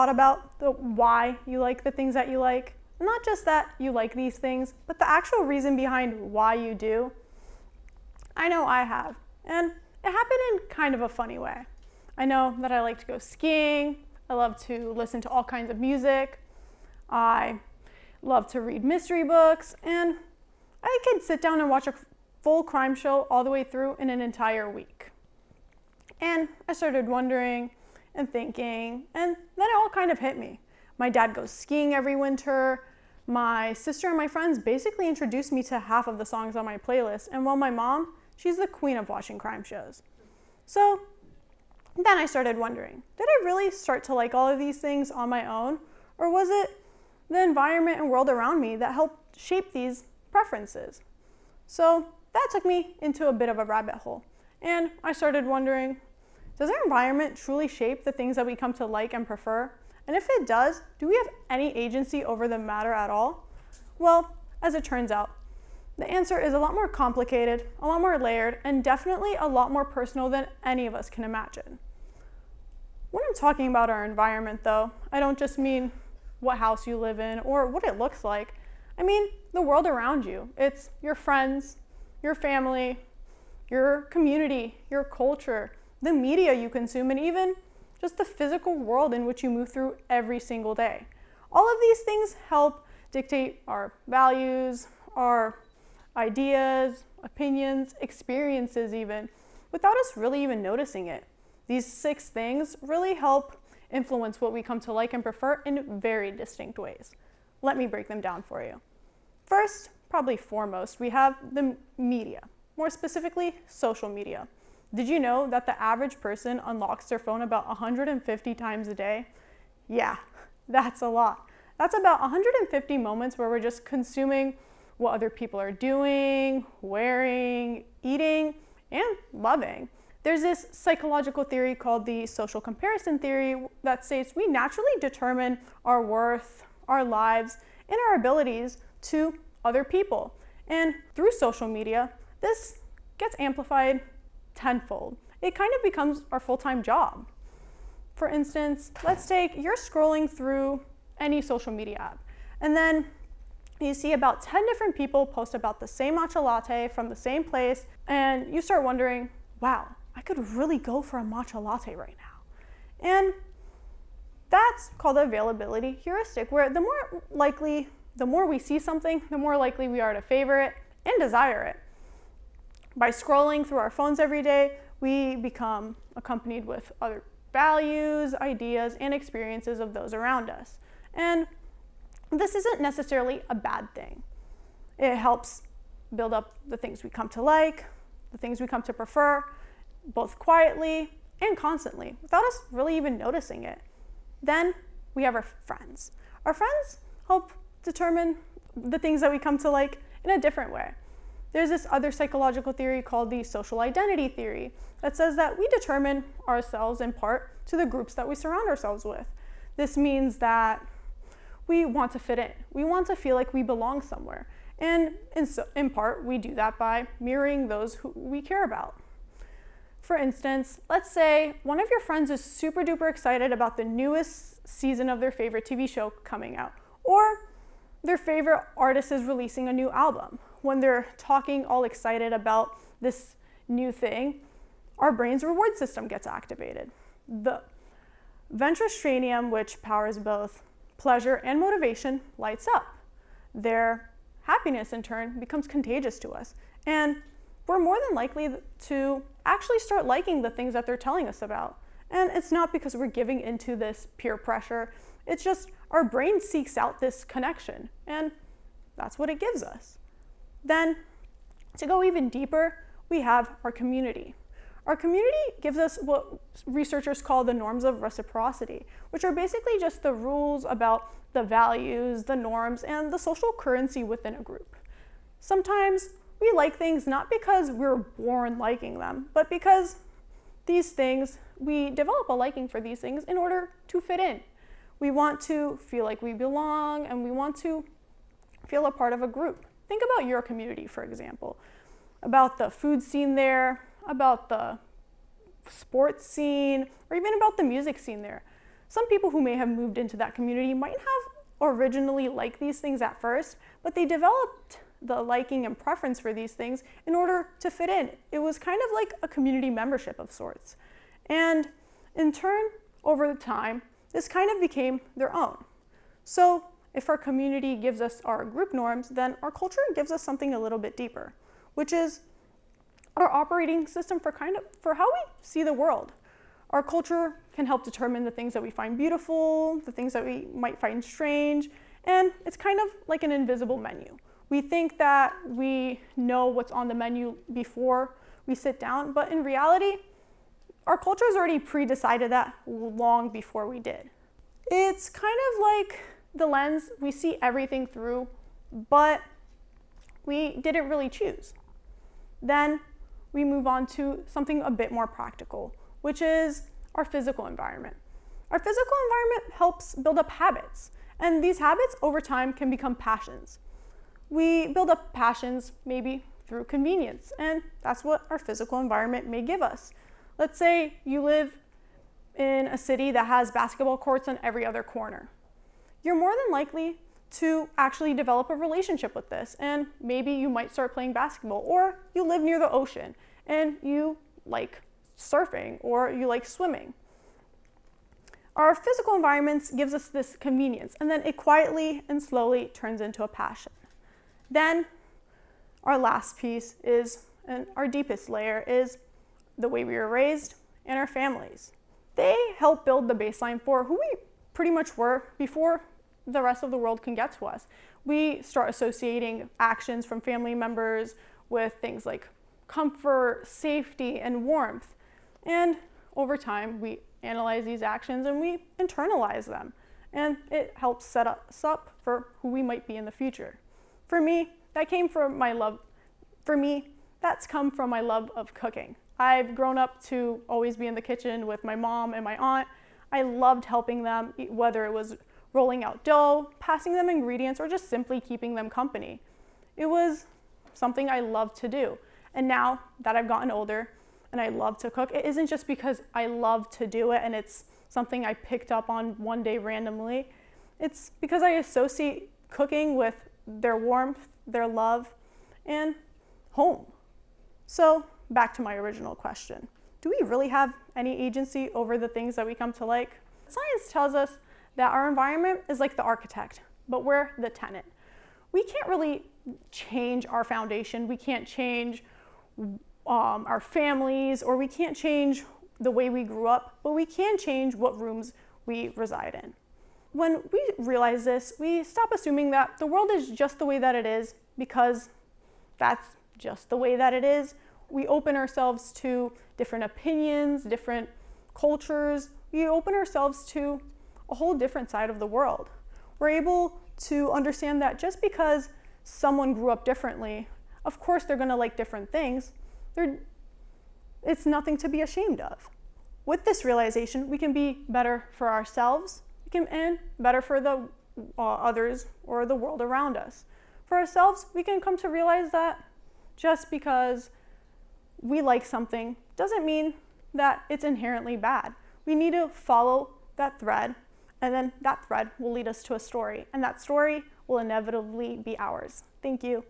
thought about the why you like the things that you like? Not just that you like these things, but the actual reason behind why you do? I know I have, and it happened in kind of a funny way. I know that I like to go skiing, I love to listen to all kinds of music, I love to read mystery books, and I could sit down and watch a full crime show all the way through in an entire week. And I started wondering and thinking, and then it all kind of hit me. My dad goes skiing every winter. My sister and my friends basically introduced me to half of the songs on my playlist, and while my mom, she's the queen of watching crime shows. So then I started wondering, did I really start to like all of these things on my own, or was it the environment and world around me that helped shape these preferences? So that took me into a bit of a rabbit hole, and I started wondering, does our environment truly shape the things that we come to like and prefer? And if it does, do we have any agency over the matter at all? Well, as it turns out, the answer is a lot more complicated, a lot more layered, and definitely a lot more personal than any of us can imagine. When I'm talking about our environment, though, I don't just mean what house you live in or what it looks like. I mean the world around you. It's your friends, your family, your community, your culture, the media you consume, and even just the physical world in which you move through every single day. All of these things help dictate our values, our ideas, opinions, experiences even, without us really even noticing it. These 6 things really help influence what we come to like and prefer in very distinct ways. Let me break them down for you. First, probably foremost, we have the media, more specifically, social media. Did you know that the average person unlocks their phone about 150 times a day? Yeah, that's a lot. That's about 150 moments where we're just consuming what other people are doing, wearing, eating, and loving. There's this psychological theory called the social comparison theory that states we naturally determine our worth, our lives, and our abilities to other people. And through social media, this gets amplified tenfold. It kind of becomes our full-time job. For instance, let's take you're scrolling through any social media app, and then you see about 10 different people post about the same matcha latte from the same place, and you start wondering, wow, I could really go for a matcha latte right now. And that's called the availability heuristic, where the more we see something, the more likely we are to favor it and desire it. By scrolling through our phones every day, we become accompanied with other values, ideas, and experiences of those around us. And this isn't necessarily a bad thing. It helps build up the things we come to like, the things we come to prefer, both quietly and constantly, without us really even noticing it. Then we have our friends. Our friends help determine the things that we come to like in a different way. There's this other psychological theory called the social identity theory that says that we determine ourselves in part to the groups that we surround ourselves with. This means that we want to fit in. We want to feel like we belong somewhere. And in part, we do that by mirroring those who we care about. For instance, let's say one of your friends is super duper excited about the newest season of their favorite TV show coming out, or their favorite artist is releasing a new album. When they're talking all excited about this new thing, our brain's reward system gets activated. The ventricular, which powers both pleasure and motivation, lights up. Their happiness, in turn, becomes contagious to us. And we're more than likely to actually start liking the things that they're telling us about. And it's not because we're giving into this peer pressure. It's just our brain seeks out this connection, and that's what it gives us. Then, to go even deeper, we have our community. Our community gives us what researchers call the norms of reciprocity, which are basically just the rules about the values, the norms, and the social currency within a group. Sometimes we like things not because we're born liking them, but because these things, we develop a liking for these things in order to fit in. We want to feel like we belong, and we want to feel a part of a group. Think about your community, for example, about the food scene there, about the sports scene, or even about the music scene there. some people who may have moved into that community might have originally liked these things at first, but they developed the liking and preference for these things in order to fit in. It was kind of like a community membership of sorts. And in turn, over the time, this kind of became their own. So if our community gives us our group norms, then our culture gives us something a little bit deeper, which is our operating system for how we see the world. Our culture can help determine the things that we find beautiful, the things that we might find strange, and it's kind of like an invisible menu. We think that we know what's on the menu before we sit down, but in reality, our culture has already pre-decided that long before we did. It's kind of like the lens we see everything through, but we didn't really choose. Then we move on to something a bit more practical, which is our physical environment. Our physical environment helps build up habits, and these habits over time can become passions. We build up passions maybe through convenience, and that's what our physical environment may give us. Let's say you live in a city that has basketball courts on every other corner. You're more than likely to actually develop a relationship with this, and maybe you might start playing basketball, or you live near the ocean and you like surfing or you like swimming. Our physical environments gives us this convenience, and then it quietly and slowly turns into a passion. Then our last piece is, and our deepest layer is the way we were raised and our families. They help build the baseline for who we pretty much were before the rest of the world can get to us. We start associating actions from family members with things like comfort, safety, and warmth. And over time, we analyze these actions and we internalize them. And it helps set us up for who we might be in the future. For me, that's come from my love of cooking. I've grown up to always be in the kitchen with my mom and my aunt. I loved helping them, whether it was rolling out dough, passing them ingredients, or just simply keeping them company. It was something I loved to do. And now that I've gotten older and I love to cook, it isn't just because I love to do it and it's something I picked up on one day randomly. It's because I associate cooking with their warmth, their love, and home. So back to my original question. Do we really have any agency over the things that we come to like? Science tells us that our environment is like the architect, but we're the tenant. We can't really change our foundation. We can't change our families, or we can't change the way we grew up, but we can change what rooms we reside in. When we realize this, we stop assuming that the world is just the way that it is because that's just the way that it is. We open ourselves to different opinions, different cultures. We open ourselves to a whole different side of the world. We're able to understand that just because someone grew up differently, of course they're gonna like different things. It's nothing to be ashamed of. With this realization, we can be better for ourselves, and better for the others or the world around us. For ourselves, we can come to realize that just because we like something doesn't mean that it's inherently bad. We need to follow that thread, and then that thread will lead us to a story, and that story will inevitably be ours. Thank you.